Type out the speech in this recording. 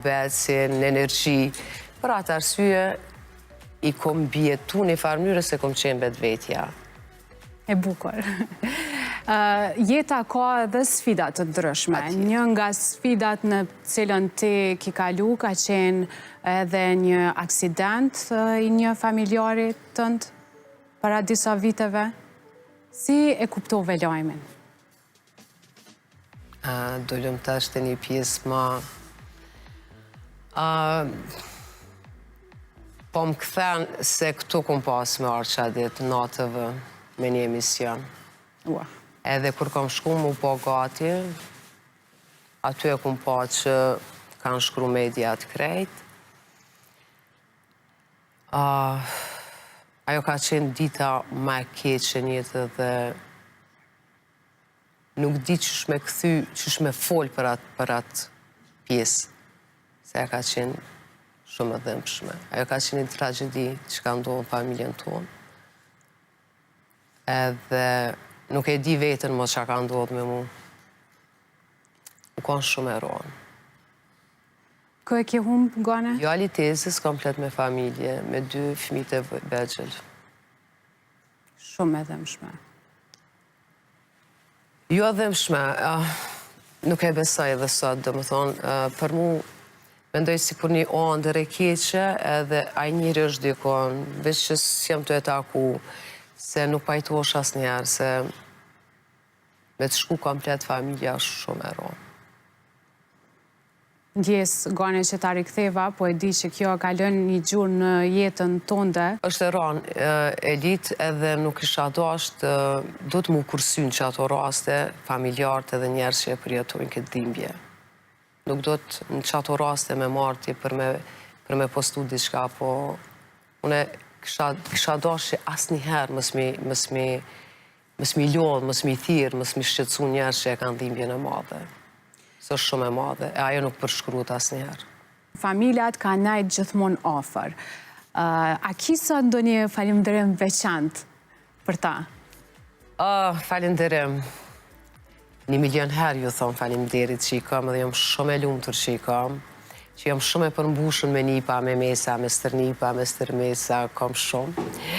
Besin, energji, për atë arsye i kom bjetu një farë mënyrë se kom qenë vetvetja. E bukur. Jeta ka edhe sfidat të ndryshme. Një nga sfidat në cilën ti ki kalu ka qenë edhe një aksident i një familjarit tënd para disa viteve. Si e kuptove lajmin? Dollëm tash të një pjesë ma... Po më këthen se këtu kom pas me arë qadit natëve me një emision. Edhe kur kom shku mu po gati, aty e kom pa që kanë shkru mediat krejt. Ajo ka qenë dita ma e keqe njëtë dhe nuk di qësh me këthy, qësh me fol për atë pjesë. Se e ka qenë shumë e dhëmshme. Ajo ka qenë një tragedi që ka ndohë në familjen tonë. Edhe nuk e di vetën më që ka ndohë me mu. U kanë shumë e ronë. Kë e ke humbë, Gane? Jo alitezis komplet me familje, me 2 fëmijët e vegjël. Shumë e dhëmshme. Jo dhëmshme, nuk e besoj edhe sot, dhe më thonë, për mu, mendoj si kur një ondër e keqe, edhe aj njëri është dikon, veç që s'jem të e taku, se nuk pajtosh asë njerë, se me të shku komplet familja është shumë e ronë. Ndjes, Gane, që ta riktheva, po e di që kjo ka lënë një gjurë në jetën tënde. Është e ronë, Elit, edhe nuk isha dasht, do të mu kursyn që ato raste, familjarët edhe njerës që e përjetojnë këtë dhimbje. Nuk do të në qato raste me marti për me postu diçka, po une kisha dash që asë njëherë mës mi lodhë, mës mi thirë, mës mi shqetsu njerë që e kanë dhimbje në madhe. Së është shumë e madhe, e ajo nuk përshkrut asë njëherë. Familiat ka najtë gjithmonë ofër. A kisa ndo një falimderim veçant për ta? Falimderim. 1 milion herë ju thonë falimderit që i kam edhe jam shumë e lumëtur që i kam, që jam shumë e përmbushën me nipa, me mesa, me stërnipa, me stërmesa, kam shumë.